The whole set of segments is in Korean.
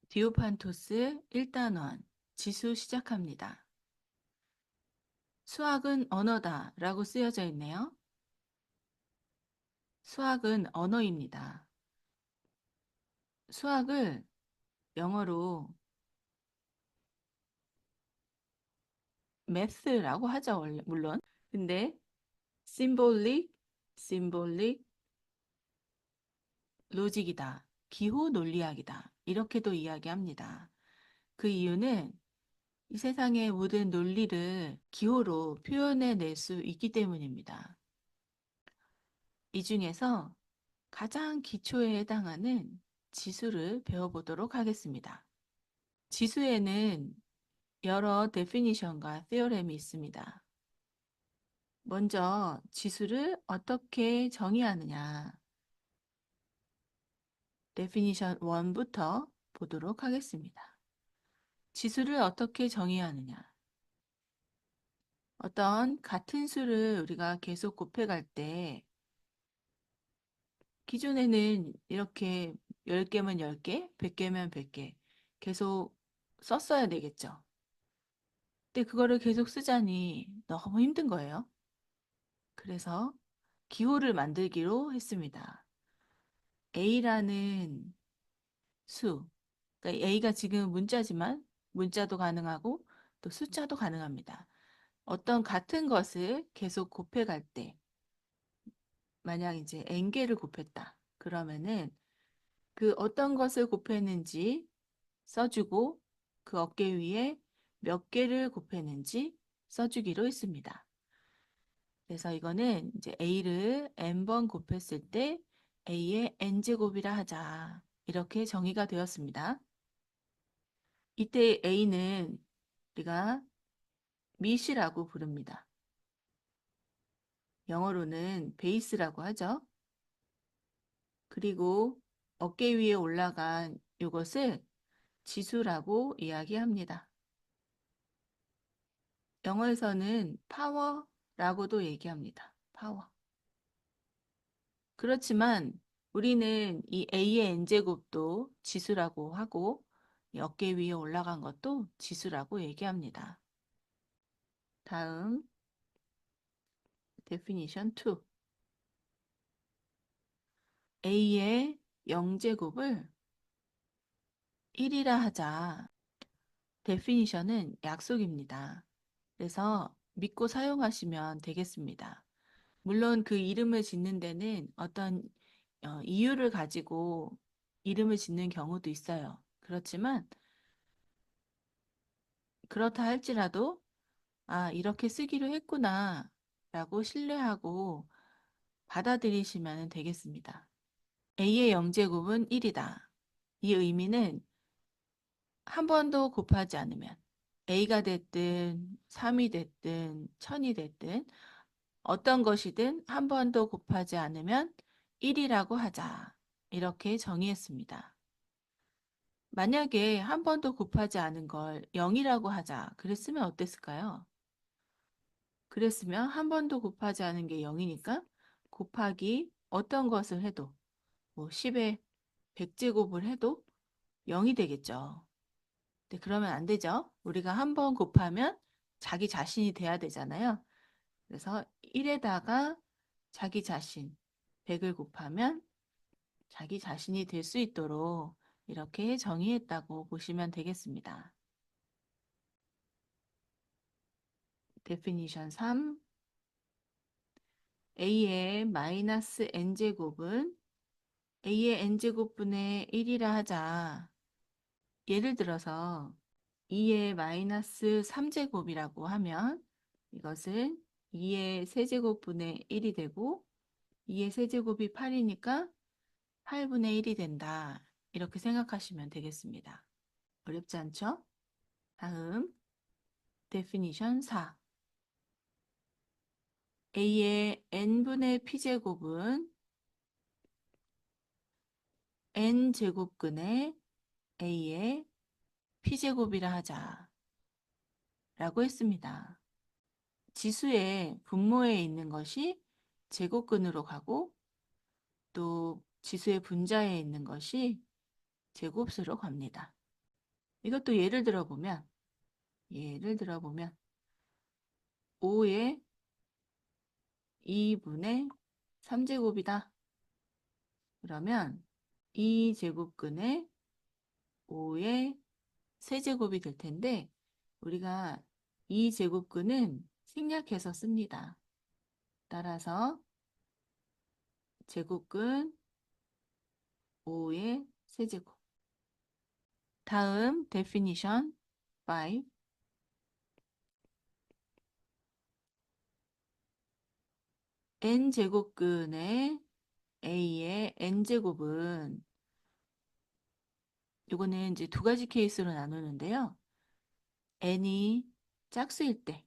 디오판토스 1단원 지수 시작합니다. 수학은 언어다 라고 쓰여져 있네요. 수학은 언어입니다. 수학을 영어로 math라고 하죠, 물론. 근데 symbolic 로직이다, 기호 논리학이다 이렇게도 이야기합니다. 그 이유는 이 세상의 모든 논리를 기호로 표현해낼 수 있기 때문입니다. 이 중에서 가장 기초에 해당하는 지수를 배워보도록 하겠습니다. 지수에는 여러 데피니션과 theorem이 있습니다. 먼저 지수를 어떻게 정의하느냐, 데피니션 1부터 보도록 하겠습니다. 지수를 어떻게 정의하느냐, 어떤 같은 수를 우리가 계속 곱해갈 때 기존에는 이렇게 10개면 10개, 100개면 100개 계속 썼어야 되겠죠. 근데 그거를 계속 쓰자니 너무 힘든 거예요. 그래서 기호를 만들기로 했습니다. A라는 수, 그러니까 A가 지금 문자지만 문자도 가능하고 또 숫자도 가능합니다. 어떤 같은 것을 계속 곱해갈 때 만약 이제 n개를 곱했다. 그러면은 그 어떤 것을 곱했는지 써주고 그 어깨 위에 몇 개를 곱했는지 써주기로 했습니다. 그래서 이거는 이제 A를 n번 곱했을 때 A의 n제곱이라 하자. 이렇게 정의가 되었습니다. 이때 A는 우리가 밑이라고 부릅니다. 영어로는 베이스라고 하죠. 그리고 어깨 위에 올라간 이것을 지수라고 이야기합니다. 영어에서는 파워라고도 얘기합니다. 파워. 그렇지만 우리는 이 A의 n제곱도 지수라고 하고 이 어깨 위에 올라간 것도 지수라고 얘기합니다. 다음 definition 2. A의 0제곱을 1이라 하자. definition은 약속입니다. 그래서 믿고 사용하시면 되겠습니다. 물론 그 이름을 짓는 데는 어떤 이유를 가지고 이름을 짓는 경우도 있어요. 그렇지만 그렇다 할지라도 아, 이렇게 쓰기로 했구나 라고 신뢰하고 받아들이시면 되겠습니다. A의 영제곱은 1이다. 이 의미는 한 번도 곱하지 않으면 A가 됐든 3이 됐든 1000이 됐든 어떤 것이든 한 번도 곱하지 않으면 1이라고 하자. 이렇게 정의했습니다. 만약에 한 번도 곱하지 않은 걸 0이라고 하자. 그랬으면 어땠을까요? 그랬으면 한 번도 곱하지 않은 게 0이니까 곱하기 어떤 것을 해도 뭐 10에 100제곱을 해도 0이 되겠죠. 근데 그러면 안 되죠. 우리가 한 번 곱하면 자기 자신이 돼야 되잖아요. 그래서 1에다가 자기 자신 100을 곱하면 자기 자신이 될 수 있도록 이렇게 정의했다고 보시면 되겠습니다. definition 3. a의 마이너스 n제곱은 a의 n제곱분의 1이라 하자. 예를 들어서 2의 마이너스 3제곱이라고 하면 이것은 2의 세제곱분의 1이 되고 2의 세제곱이 8이니까 8분의 1이 된다. 이렇게 생각하시면 되겠습니다. 어렵지 않죠? 다음 definition 4. a의 n분의 p제곱은 n제곱근의 a의 p제곱이라 하자. 라고 했습니다. 지수의 분모에 있는 것이 제곱근으로 가고 또 지수의 분자에 있는 것이 제곱수로 갑니다. 이것도 예를 들어보면 5의 2분의 3제곱이다. 그러면 2제곱근의 5의 세제곱이 될 텐데 우리가 2제곱근은 생략해서 씁니다. 따라서 제곱근 5의 세제곱. 다음 definition 5. n제곱근의 a의 n제곱은 이거는 이제 두 가지 케이스로 나누는데요. n이 짝수일 때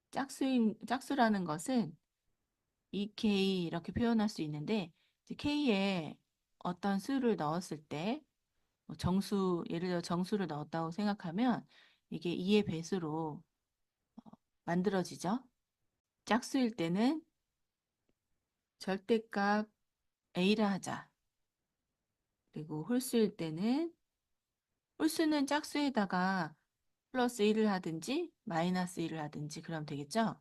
짝수라는 것은 2k 이렇게 표현할 수 있는데 k에 어떤 수를 넣었을 때 정수, 예를 들어 정수를 넣었다고 생각하면 이게 2의 배수로 만들어지죠. 짝수일 때는 절대값 a라 하자. 그리고 홀수일 때는 홀수는 짝수에다가 플러스 1을 하든지 마이너스 1을 하든지 그러면 되겠죠.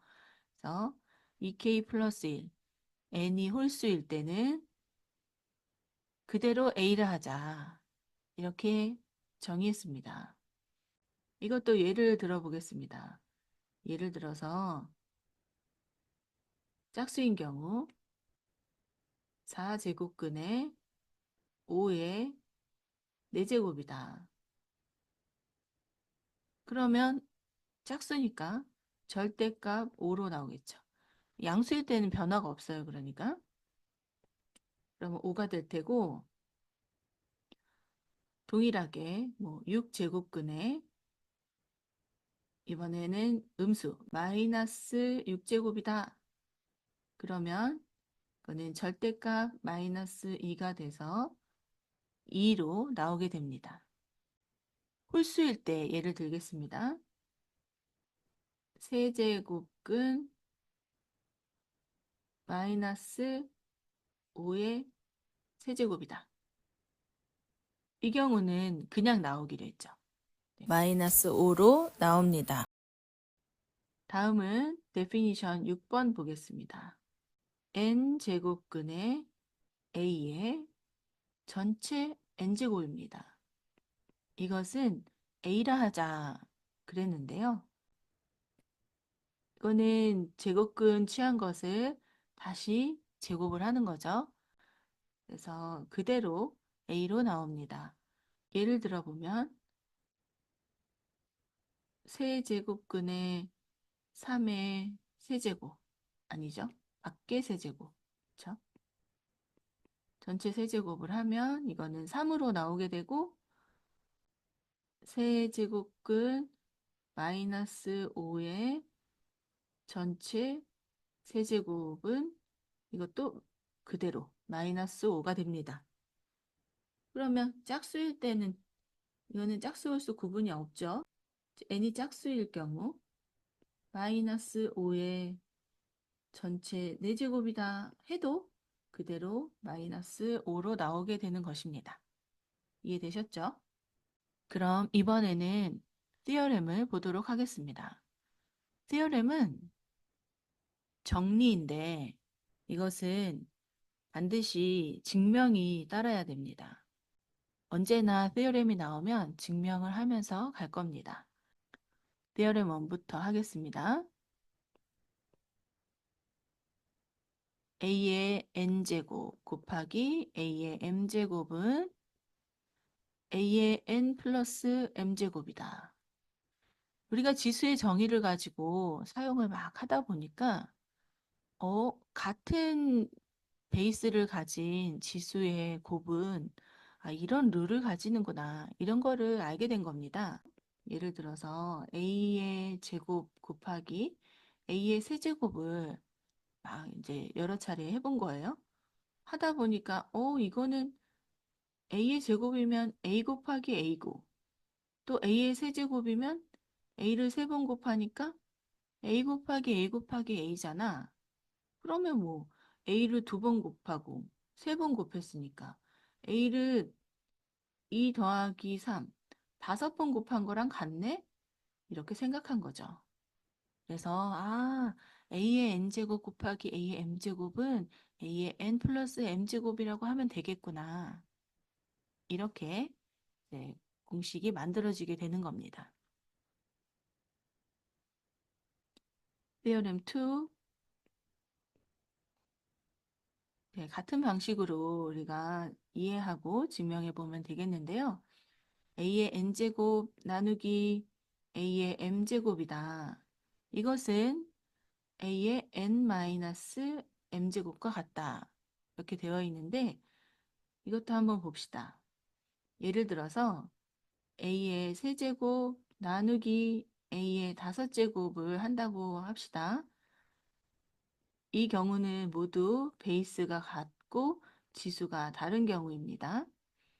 그래서 2k 플러스 1 n이 홀수일 때는 그대로 a라 하자. 이렇게 정의했습니다. 이것도 예를 들어보겠습니다. 예를 들어서 짝수인 경우 4제곱근의 5의 4제곱이다. 그러면 짝수니까 절대값 5로 나오겠죠. 양수일 때는 변화가 없어요. 그러니까. 그러면 5가 될 테고 동일하게 6제곱근의 이번에는 음수 마이너스 6제곱이다. 그러면 그거는 절대값 마이너스 2가 돼서 2로 나오게 됩니다. 홀수일 때 예를 들겠습니다. 세제곱근 마이너스 5의 세제곱이다. 이 경우는 그냥 나오기로 했죠. 마이너스 5로 나옵니다. 다음은 definition 6번 보겠습니다. n제곱근의 a의 전체 n제곱입니다. 이것은 a라 하자 그랬는데요. 이거는 제곱근 취한 것을 다시 제곱을 하는 거죠. 그래서 그대로 a로 나옵니다. 예를 들어보면 세제곱근의 3의 세제곱 아니죠? 밖의 세제곱 그렇죠? 전체 세제곱을 하면 이거는 3으로 나오게 되고 세제곱근 마이너스 5의 전체 세제곱은 이것도 그대로 마이너스 5가 됩니다. 그러면 짝수일 때는 이거는 짝수홀수 구분이 없죠. n이 짝수일 경우 마이너스 5의 전체 4제곱이다 해도 그대로 마이너스 5로 나오게 되는 것입니다. 이해되셨죠? 그럼 이번에는 티어렘을 보도록 하겠습니다. 티어렘은 정리인데 이것은 반드시 증명이 따라야 됩니다. 언제나 티어렘이 나오면 증명을 하면서 갈 겁니다. 티어렘 1부터 하겠습니다. a의 n제곱 곱하기 a의 m제곱은 a의 n 플러스 m제곱이다. 우리가 지수의 정의를 가지고 사용을 막 하다 보니까 같은 베이스를 가진 지수의 곱은 이런 룰을 가지는구나. 이런 거를 알게 된 겁니다. 예를 들어서 a의 제곱 곱하기 a의 세제곱을 막 이제 여러 차례 해본 거예요. 하다 보니까 이거는 a의 제곱이면 a 곱하기 a고 또 a의 세제곱이면 a를 3번 곱하니까 a 곱하기 a 곱하기 a잖아. 그러면 a를 2번 곱하고 3번 곱했으니까 a를 2 더하기 3, 다섯 번 곱한 거랑 같네? 이렇게 생각한 거죠. 그래서 a의 n제곱 곱하기 a의 m제곱은 a의 n 플러스 m제곱이라고 하면 되겠구나. 이렇게 네, 공식이 만들어지게 되는 겁니다. Theorem 2. 네, 같은 방식으로 우리가 이해하고 증명해 보면 되겠는데요. a의 n제곱 나누기 a의 m제곱이다. 이것은 a의 n-m제곱과 같다. 이렇게 되어 있는데 이것도 한번 봅시다. 예를 들어서 a의 세제곱 나누기 a의 다섯 제곱을 한다고 합시다. 이 경우는 모두 베이스가 같고 지수가 다른 경우입니다.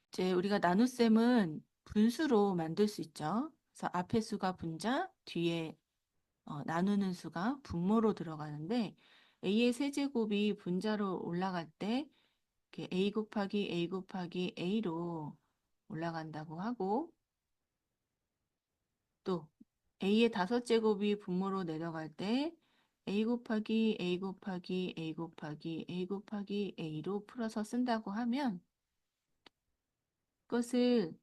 이제 우리가 나눗셈은 분수로 만들 수 있죠. 그래서 앞에 수가 분자, 뒤에 나누는 수가 분모로 들어가는데 a의 세제곱이 분자로 올라갈 때 이렇게 a 곱하기 a 곱하기 a로 올라간다고 하고 또 a의 다섯 제곱이 분모로 내려갈 때 a 곱하기 a 곱하기 a 곱하기 a 곱하기 a로 풀어서 쓴다고 하면 그것을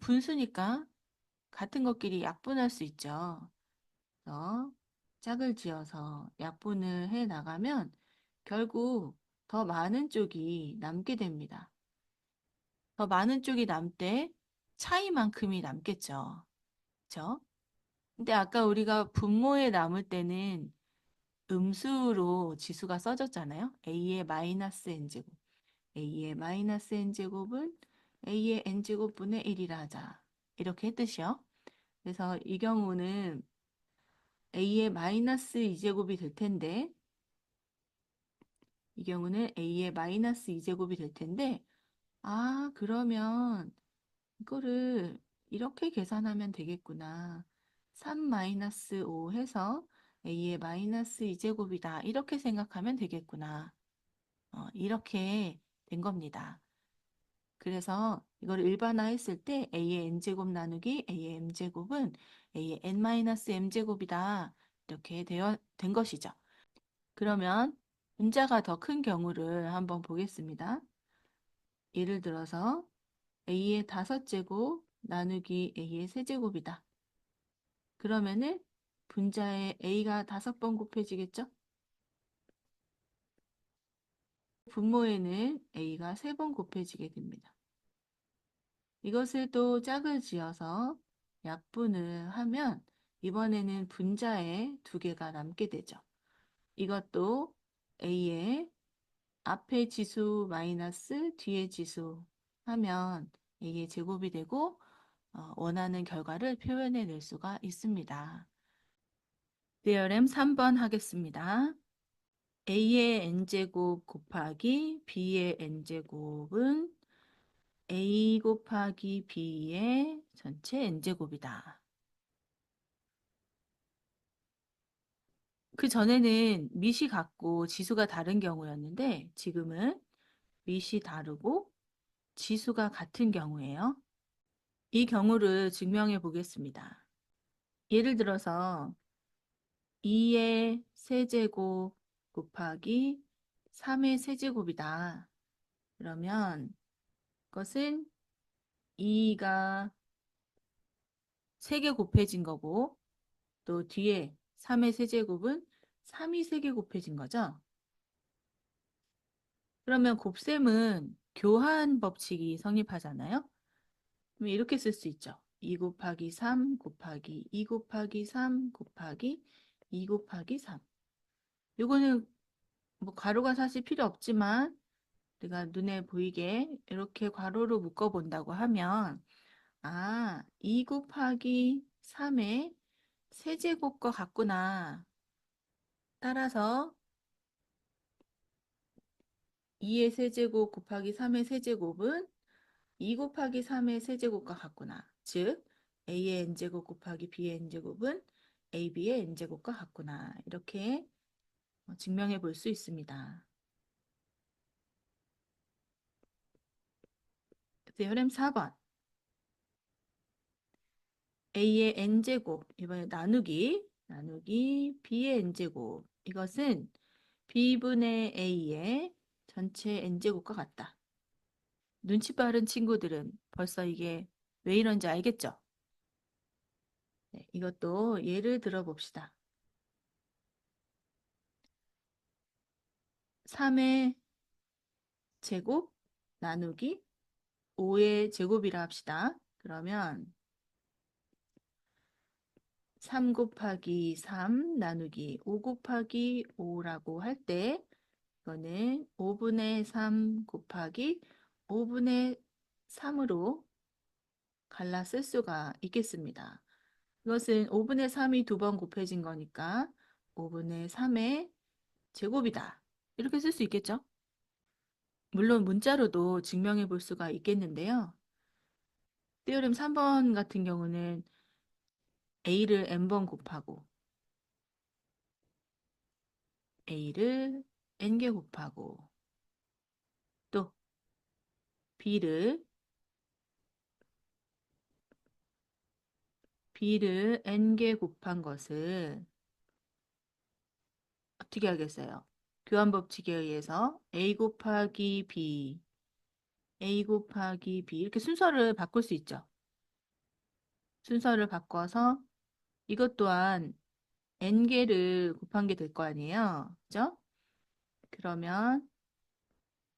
분수니까 같은 것끼리 약분할 수 있죠. 그래서 짝을 지어서 약분을 해 나가면 결국 더 많은 쪽이 남게 됩니다. 더 많은 쪽이 남때 차이만큼이 남겠죠. 그렇죠? 근데 아까 우리가 분모에 남을 때는 음수로 지수가 써졌잖아요. a의 마이너스 n제곱. a의 마이너스 n제곱은 a의 n제곱분의 1이라 하자. 이렇게 했듯이요. 그래서 이 경우는 a의 마이너스 2제곱이 될 텐데 이 경우는 a의 마이너스 2제곱이 될 텐데 그러면 이거를 이렇게 계산하면 되겠구나. 3 마이너스 5 해서 a의 마이너스 2제곱이다. 이렇게 생각하면 되겠구나. 이렇게 된 겁니다. 그래서 이걸 일반화했을 때 a의 n제곱 나누기 a의 m제곱은 a의 n-m제곱이다. 이렇게 된 것이죠. 그러면 분자가 더 큰 경우를 한번 보겠습니다. 예를 들어서 a의 다섯 제곱 나누기 a의 세제곱이다. 그러면은 분자에 a가 다섯 번 곱해지겠죠? 분모에는 a가 세 번 곱해지게 됩니다. 이것을 또 짝을 지어서 약분을 하면 이번에는 분자에 두 개가 남게 되죠. 이것도 a의 앞에 지수 마이너스 뒤에 지수 하면 a의 제곱이 되고 원하는 결과를 표현해 낼 수가 있습니다. theorem 3번 하겠습니다. a의 n제곱 곱하기 b의 n제곱은 a 곱하기 b의 전체 n제곱이다. 그 전에는 밑이 같고 지수가 다른 경우였는데 지금은 밑이 다르고 지수가 같은 경우예요. 이 경우를 증명해 보겠습니다. 예를 들어서 2의 세제곱 곱하기 3의 세제곱이다. 그러면 그것은 2가 3개 곱해진 거고 또 뒤에 3의 세제곱은 3이 3개 곱해진 거죠. 그러면 곱셈은 교환 법칙이 성립하잖아요. 그럼 이렇게 쓸 수 있죠. 2 곱하기 3 곱하기 2 곱하기 3 곱하기 2 곱하기 3. 요거는 뭐 가로가 사실 필요 없지만 우리가 눈에 보이게 이렇게 괄호로 묶어 본다고 하면 2 곱하기 3의 세제곱과 같구나. 따라서 2의 세제곱 곱하기 3의 세제곱은 2 곱하기 3의 세제곱과 같구나. 즉 a의 n제곱 곱하기 b의 n제곱은 ab의 n제곱과 같구나. 이렇게 증명해 볼 수 있습니다. theorem 4번. A의 n제곱, 이번에 나누기 B의 n제곱. 이것은 B분의 A의 전체 n제곱과 같다. 눈치 빠른 친구들은 벌써 이게 왜 이런지 알겠죠? 네, 이것도 예를 들어 봅시다. 3의 제곱 나누기 5의 제곱이라 합시다. 그러면 3 곱하기 3 나누기 5 곱하기 5라고 할 때 이거는 5분의 3 곱하기 5분의 3으로 갈라 쓸 수가 있겠습니다. 이것은 5분의 3이 두 번 곱해진 거니까 5분의 3의 제곱이다. 이렇게 쓸 수 있겠죠? 물론 문자로도 증명해 볼 수가 있겠는데요. 띠어렘 3번 같은 경우는 A를 n번 곱하고 A를 n개 곱하고 또 B를 n개 곱한 것을 어떻게 하겠어요? 교환 법칙에 의해서 A 곱하기 B 이렇게 순서를 바꿀 수 있죠. 순서를 바꿔서 이것 또한 n개를 곱한 게 될 거 아니에요. 그죠? 그러면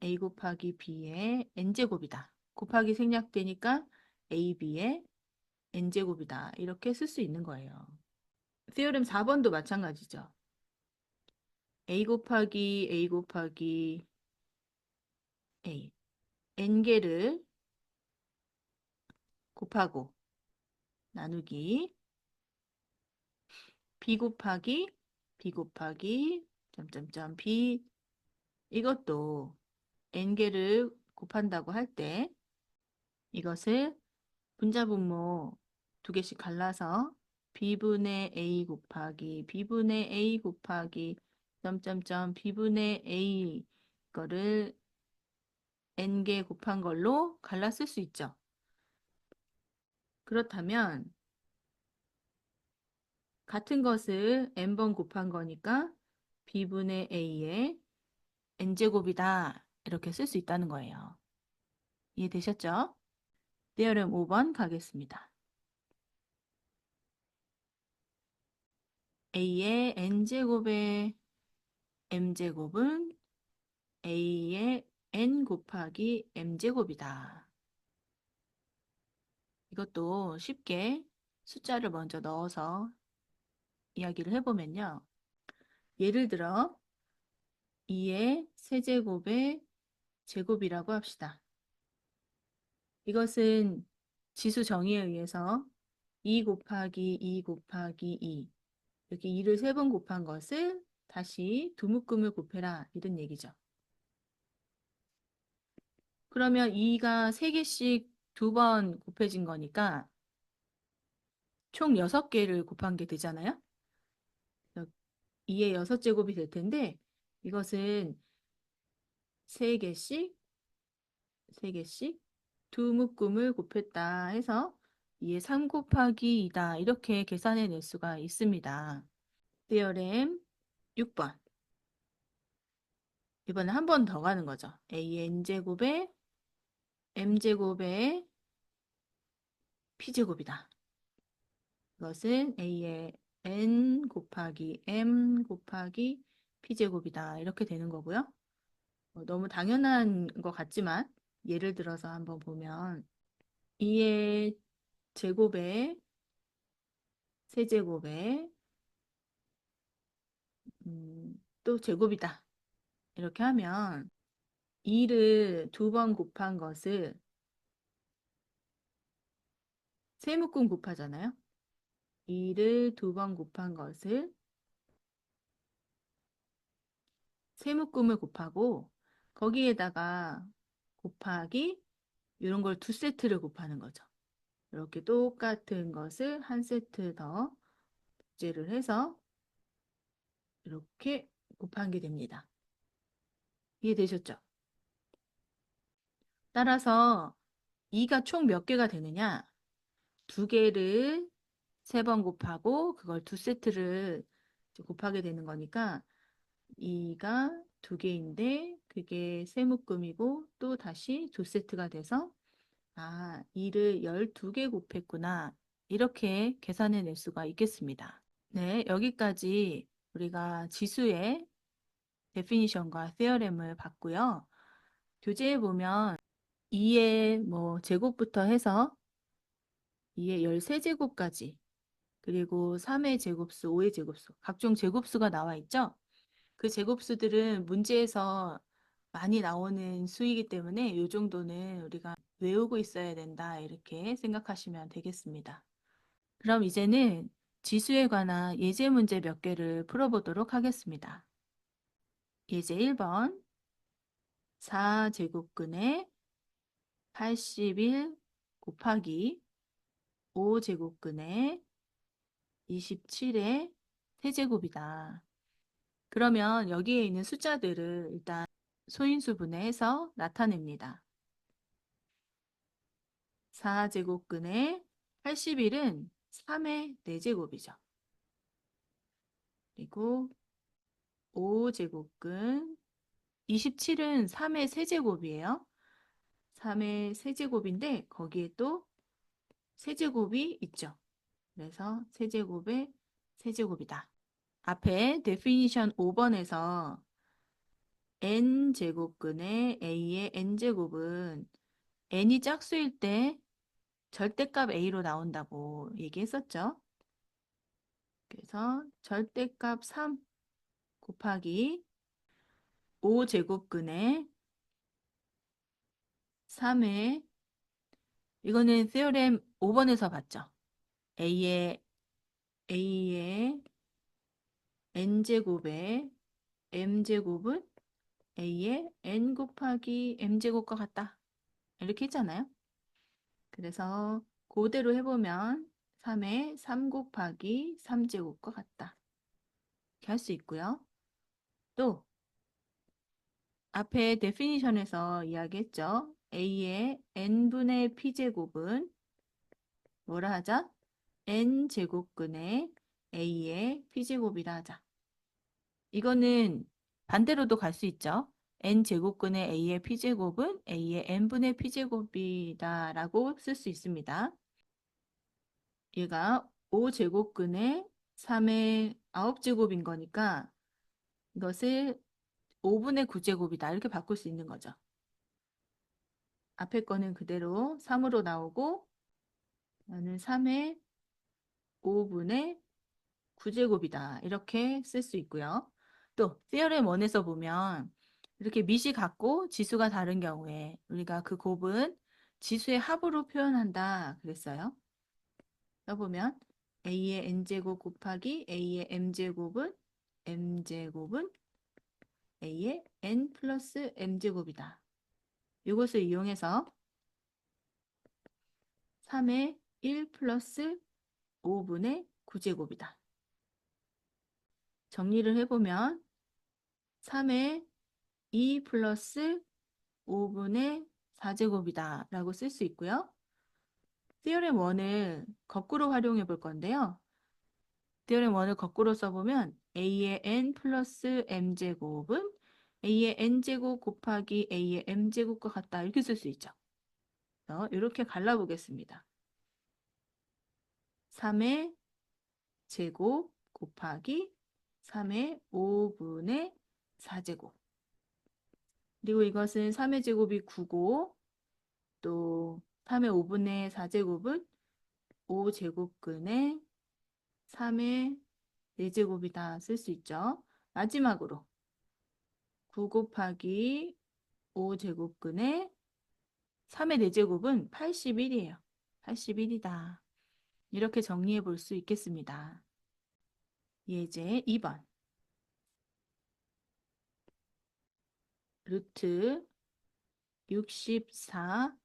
A 곱하기 B의 n제곱이다. 곱하기 생략되니까 AB의 n제곱이다. 이렇게 쓸 수 있는 거예요. 티오렘 4번도 마찬가지죠. A 곱하기 A n개를 곱하고 나누기 B 곱하기 점점점 B 이것도 n개를 곱한다고 할 때 이것을 분자분모 두 개씩 갈라서 B분의 A 곱하기 점점점 B분의 A 거를 n개 곱한 걸로 갈라 쓸 수 있죠. 그렇다면 같은 것을 n번 곱한 거니까 B분의 A의 n제곱이다. 이렇게 쓸 수 있다는 거예요. 이해되셨죠? 때어름 5번 가겠습니다. A의 n제곱의 m제곱은 A의 n 곱하기 m제곱이다. 이것도 쉽게 숫자를 먼저 넣어서 이야기를 해보면요. 예를 들어 2의 세제곱의 제곱이라고 합시다. 이것은 지수 정의에 의해서 2 곱하기 2 곱하기 2 이렇게 2를 3번 곱한 것을 다시 두 묶음을 곱해라 이런 얘기죠. 그러면 2가 3개씩 두 번 곱해진 거니까 총 6개를 곱한 게 되잖아요. 2의 6제곱이 될 텐데 이것은 3개씩 두 묶음을 곱했다 해서 2의 3 곱하기 2다 이렇게 계산해 낼 수가 있습니다. 테어렘 6번. 이번에 한 번 더 가는 거죠. A의 n제곱에 m제곱에 p제곱이다. 이것은 A의 n 곱하기 m 곱하기 p제곱이다. 이렇게 되는 거고요. 너무 당연한 것 같지만 예를 들어서 한번 보면 2의 제곱에 세제곱에 또 제곱이다. 이렇게 하면 2를 두 번 곱한 것을 세 묶음 곱하잖아요. 2를 두 번 곱한 것을 세 묶음을 곱하고 거기에다가 곱하기 이런 걸 두 세트를 곱하는 거죠. 이렇게 똑같은 것을 한 세트 더 복제를 해서 이렇게 곱한 게 됩니다. 이해되셨죠? 따라서 2가 총 몇 개가 되느냐? 두 개를 세 번 곱하고 그걸 두 세트를 이제 곱하게 되는 거니까 2가 두 개인데 그게 세 묶음이고 또 다시 두 세트가 돼서 2를 12개 곱했구나. 이렇게 계산해낼 수가 있겠습니다. 네, 여기까지 우리가 지수의 데피니션과 theorem을 봤고요. 교재에 보면 2의 제곱부터 해서 2의 13제곱까지 그리고 3의 제곱수, 5의 제곱수 각종 제곱수가 나와 있죠. 그 제곱수들은 문제에서 많이 나오는 수이기 때문에 이 정도는 우리가 외우고 있어야 된다 이렇게 생각하시면 되겠습니다. 그럼 이제는 지수에 관한 예제 문제 몇 개를 풀어보도록 하겠습니다. 예제 1번 4제곱근의 81 곱하기 5제곱근의 27의 세제곱이다. 그러면 여기에 있는 숫자들을 일단 소인수분해해서 나타냅니다. 4제곱근의 81은 3의 4제곱이죠. 그리고 5제곱근 27은 3의 세제곱이에요. 3의 세제곱인데 거기에 또 세제곱이 있죠. 그래서 세제곱의 세제곱이다. 앞에 definition 5번에서 n제곱근의 a의 n제곱은 n이 짝수일 때 절대값 a로 나온다고 얘기했었죠. 그래서 절대값 3 곱하기 5제곱근의 3의 이거는 theorem 5번에서 봤죠. a의 n제곱의 m제곱은 a의 n 곱하기 m제곱과 같다. 이렇게 했잖아요. 그래서 그대로 해보면 3의 3 곱하기 3제곱과 같다. 이렇게 할 수 있고요. 또 앞에 definition에서 이야기했죠. a의 n분의 p제곱은 뭐라 하자? n제곱근의 a의 p제곱이라 하자. 이거는 반대로도 갈 수 있죠. n제곱근의 a의 p제곱은 a의 n분의 p제곱이다 라고 쓸 수 있습니다. 얘가 5제곱근의 3의 9제곱인 거니까 이것을 5분의 9제곱이다 이렇게 바꿀 수 있는 거죠. 앞에 거는 그대로 3으로 나오고 나는 3의 5분의 9제곱이다 이렇게 쓸 수 있고요. 또 theorem 1에서 보면 이렇게 밑이 같고 지수가 다른 경우에 우리가 그 곱은 지수의 합으로 표현한다 그랬어요. 써보면 a의 n제곱 곱하기 a의 m제곱은 a의 n 플러스 m제곱이다. 이것을 이용해서 3의 1 플러스 5분의 9제곱이다. 정리를 해보면 3의 2 플러스 5분의 4제곱이다 라고 쓸 수 있고요. theorem 1을 거꾸로 활용해 볼 건데요. theorem 1을 거꾸로 써보면 a의 n 플러스 m제곱은 a의 n제곱 곱하기 a의 m제곱과 같다 이렇게 쓸 수 있죠. 이렇게 갈라보겠습니다. 3의 제곱 곱하기 3의 5분의 4제곱 그리고 이것은 3의 제곱이 9고 또 3의 5분의 4제곱은 5제곱근의 3의 4제곱이다 쓸 수 있죠. 마지막으로 9 곱하기 5제곱근의 3의 4제곱은 81이에요. 81이다. 이렇게 정리해 볼 수 있겠습니다. 예제 2번. 루트 64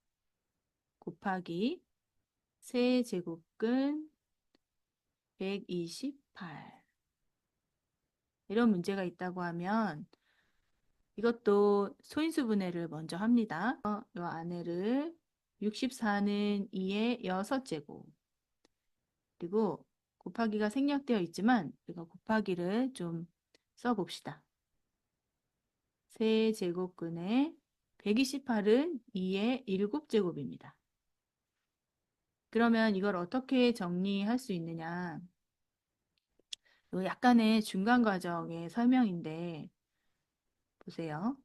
곱하기 세제곱근 128 이런 문제가 있다고 하면 이것도 소인수분해를 먼저 합니다. 이 안에를 64는 2의 6제곱 그리고 곱하기가 생략되어 있지만 우리가 곱하기를 좀 써봅시다. 세제곱근의 128은 2의 7제곱입니다. 그러면 이걸 어떻게 정리할 수 있느냐? 요 약간의 중간 과정의 설명인데 보세요.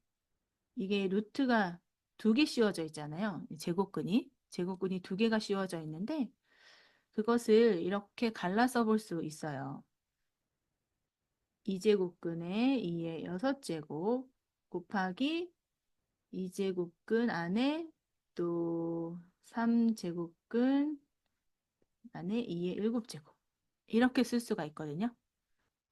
이게 루트가 2개 씌워져 있잖아요. 제곱근이 2개가 씌워져 있는데 그것을 이렇게 갈라 써볼 수 있어요. 2제곱근의 2의 6제곱 곱하기 2제곱근 안에 또 3제곱근 안에 2의 7제곱 이렇게 쓸 수가 있거든요.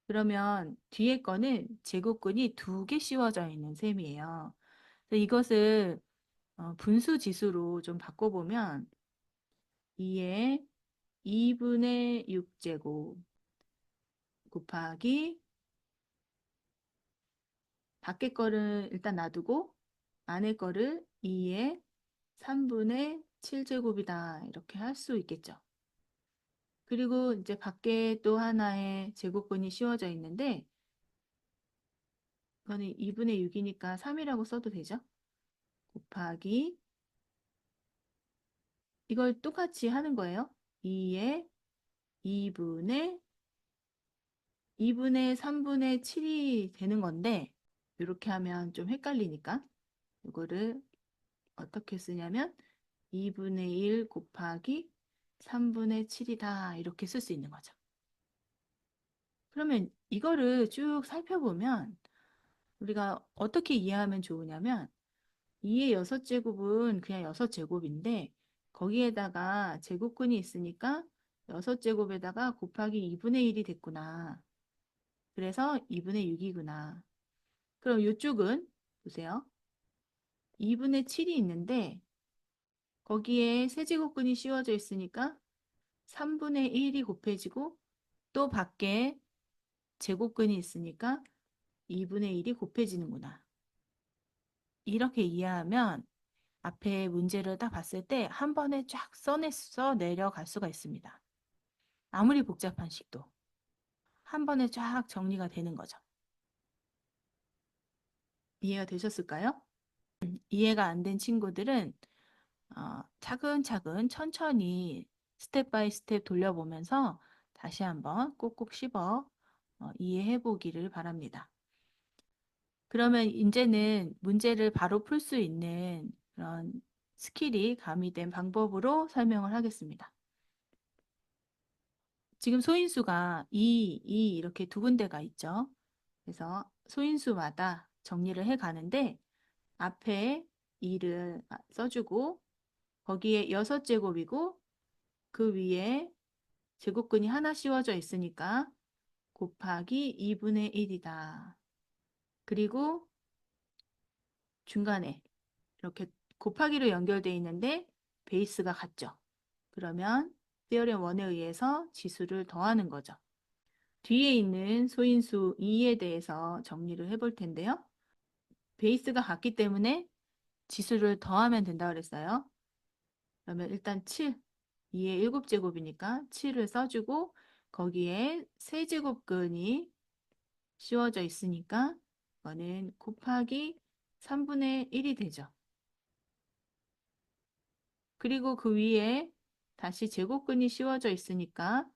그러면 뒤에 거는 제곱근이 2개 씌워져 있는 셈이에요. 그래서 이것을 분수 지수로 좀 바꿔보면 2의 2분의 6제곱 곱하기 밖에 거를 일단 놔두고 안에 거를 2의 3분의 7제곱이다. 이렇게 할 수 있겠죠. 그리고 이제 밖에 또 하나의 제곱근이 씌워져 있는데 이거는 2분의 6이니까 3이라고 써도 되죠. 곱하기 이걸 똑같이 하는 거예요. 2의 2분의 3분의 7이 되는 건데 이렇게 하면 좀 헷갈리니까 이거를 어떻게 쓰냐면 2분의 1 곱하기 3분의 7이다 이렇게 쓸 수 있는 거죠. 그러면 이거를 쭉 살펴보면 우리가 어떻게 이해하면 좋으냐면 2의 6제곱은 그냥 6제곱인데 거기에다가 제곱근이 있으니까 6제곱에다가 곱하기 2분의 1이 됐구나. 그래서 2분의 6이구나. 그럼 이쪽은 보세요. 2분의 7이 있는데 거기에 세제곱근이 씌워져 있으니까 3분의 1이 곱해지고 또 밖에 제곱근이 있으니까 2분의 1이 곱해지는구나. 이렇게 이해하면 앞에 문제를 딱 봤을 때 한 번에 쫙 써내서 내려갈 수가 있습니다. 아무리 복잡한 식도 한 번에 쫙 정리가 되는 거죠. 이해가 되셨을까요? 이해가 안 된 친구들은 차근차근 천천히 스텝 바이 스텝 돌려보면서 다시 한번 꼭꼭 씹어 이해해 보기를 바랍니다. 그러면 이제는 문제를 바로 풀 수 있는 그런 스킬이 가미된 방법으로 설명을 하겠습니다. 지금 소인수가 2 이렇게 두 군데가 있죠. 그래서 소인수마다 정리를 해 가는데 앞에 2를 써주고 거기에 6제곱이고 그 위에 제곱근이 하나 씌워져 있으니까 곱하기 2분의 1이다. 그리고 중간에 이렇게 곱하기로 연결되어 있는데 베이스가 같죠. 그러면 theorem 1에 의해서 지수를 더하는 거죠. 뒤에 있는 소인수 2에 대해서 정리를 해볼 텐데요. 베이스가 같기 때문에 지수를 더하면 된다 그랬어요. 그러면 일단 7, 2의 7제곱이니까 7을 써주고 거기에 세제곱근이 씌워져 있으니까 이거는 곱하기 3분의 1이 되죠. 그리고 그 위에 다시 제곱근이 씌워져 있으니까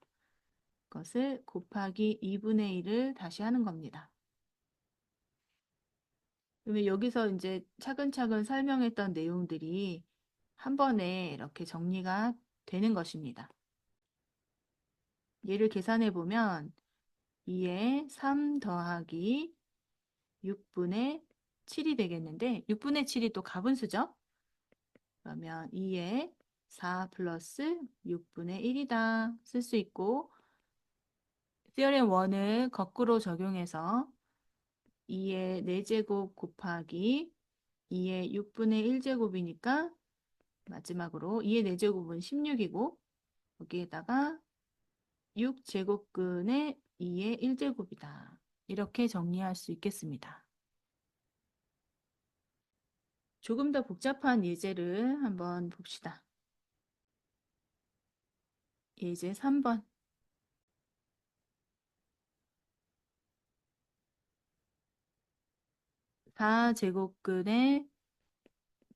그것을 곱하기 2분의 1을 다시 하는 겁니다. 그러면 여기서 이제 차근차근 설명했던 내용들이 한 번에 이렇게 정리가 되는 것입니다. 얘를 계산해 보면 2에 3 더하기 6분의 7이 되겠는데 6분의 7이 또 가분수죠? 그러면 2에 4 플러스 6분의 1이다 쓸 수 있고 theorem 1을 거꾸로 적용해서 2의 4제곱 곱하기 2의 6분의 1제곱이니까 마지막으로 2의 4제곱은 16이고 여기에다가 6제곱근의 2의 1제곱이다. 이렇게 정리할 수 있겠습니다. 조금 더 복잡한 예제를 한번 봅시다. 예제 3번. 4제곱근의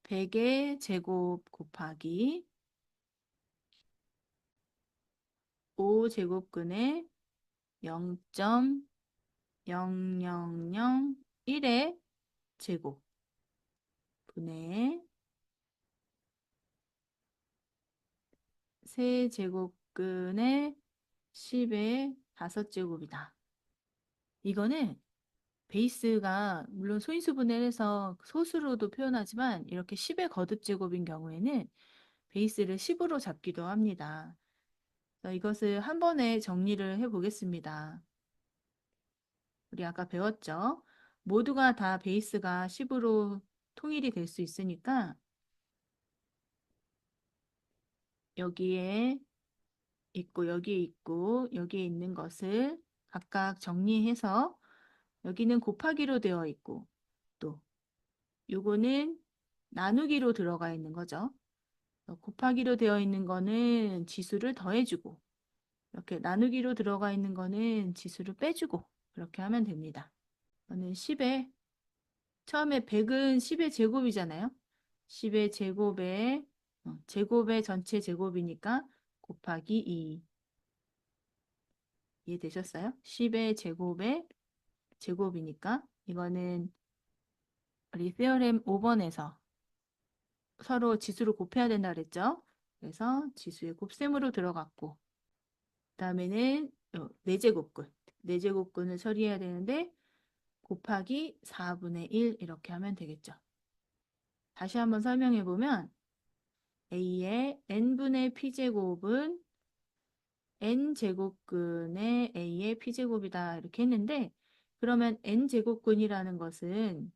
100의 제곱 곱하기 5제곱근의 0.0001의 제곱 분의 세제곱근의 10의 5제곱이다. 이거는 베이스가 물론 소인수분해를 해서 소수로도 표현하지만 이렇게 10의 거듭제곱인 경우에는 베이스를 10으로 잡기도 합니다. 그래서 이것을 한 번에 정리를 해보겠습니다. 우리 아까 배웠죠? 모두가 다 베이스가 10으로 통일이 될 수 있으니까 여기에 있고 여기에 있고 여기에 있는 것을 각각 정리해서 여기는 곱하기로 되어 있고 또 요거는 나누기로 들어가 있는 거죠. 곱하기로 되어 있는 거는 지수를 더해주고 이렇게 나누기로 들어가 있는 거는 지수를 빼주고 그렇게 하면 됩니다. 저는 10에 처음에 100은 10의 제곱이잖아요. 10의 제곱에 제곱의 전체 제곱이니까 곱하기 2 이해되셨어요? 10의 제곱의 제곱이니까 이거는 우리 세어렘 5번에서 서로 지수를 곱해야 된다 그랬죠? 그래서 지수의 곱셈으로 들어갔고 그다음에는 4제곱근 4제곱근을 처리해야 되는데 곱하기 4분의 1 이렇게 하면 되겠죠. 다시 한번 설명해 보면 A의 n분의 p제곱은 n제곱근의 A의 p제곱이다 이렇게 했는데 그러면 n제곱근이라는 것은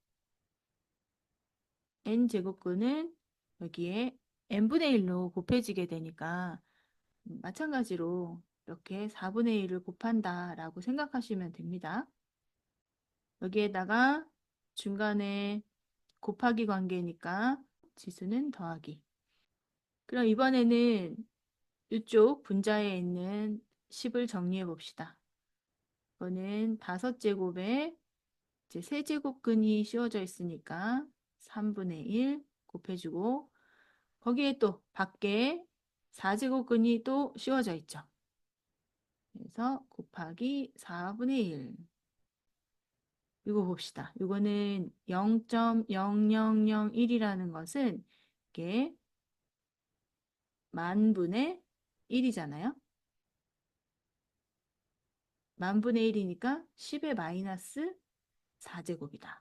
n제곱근은 여기에 n분의 1로 곱해지게 되니까 마찬가지로 이렇게 4분의 1을 곱한다라고 생각하시면 됩니다. 여기에다가 중간에 곱하기 관계니까 지수는 더하기. 그럼 이번에는 이쪽 분자에 있는 10을 정리해 봅시다. 이거는 5제곱에 이제 세제곱근이 씌워져 있으니까 3분의 1 곱해주고 거기에 또 밖에 4제곱근이 또 씌워져 있죠. 그래서 곱하기 4분의 1. 이거 봅시다. 이거는 0.0001이라는 것은 이게 만분의 1이잖아요. 만분의 1이니까 10의 마이너스 4제곱이다.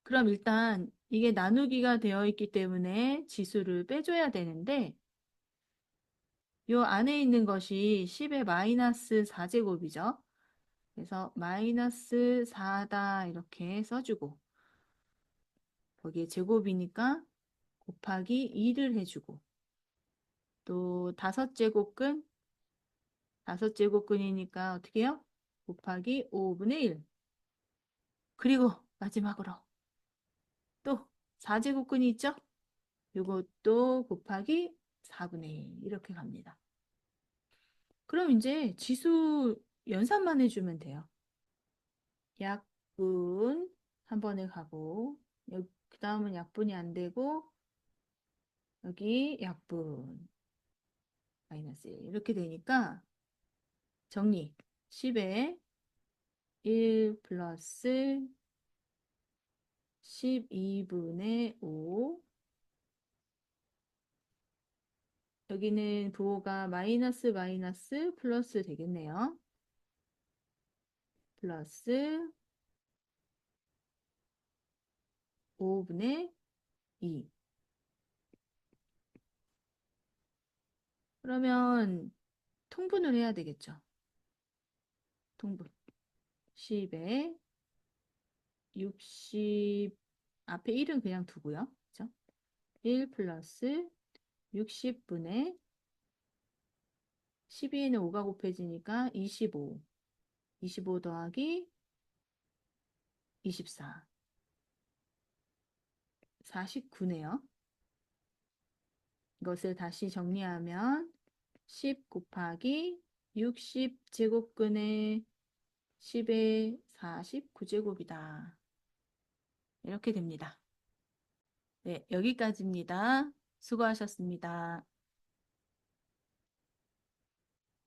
그럼 일단 이게 나누기가 되어 있기 때문에 지수를 빼줘야 되는데 요 안에 있는 것이 10의 마이너스 4제곱이죠. 그래서 마이너스 4다 이렇게 써주고 거기에 제곱이니까 곱하기 2를 해주고 또 5제곱근 5제곱근이니까 어떻게 해요? 곱하기 5분의 1 그리고 마지막으로 또 4제곱근이 있죠? 이것도 곱하기 4분의 1 이렇게 갑니다. 그럼 이제 지수 연산만 해주면 돼요. 약분 한 번에 가고 그 다음은 약분이 안 되고 여기 약분 마이너스 1 이렇게 되니까 정리 10에 1 플러스 12분의 5 여기는 부호가 마이너스 마이너스 플러스 되겠네요. 플러스 5분의 2 그러면 통분을 해야 되겠죠. 통분 10에 60 앞에 1은 그냥 두고요. 그죠? 1 플러스 60분의 12에는 5가 곱해지니까 25. 25 더하기 24. 49네요. 이것을 다시 정리하면 10 곱하기 60 제곱근의 10의 49제곱이다. 이렇게 됩니다. 네, 여기까지입니다. 수고하셨습니다.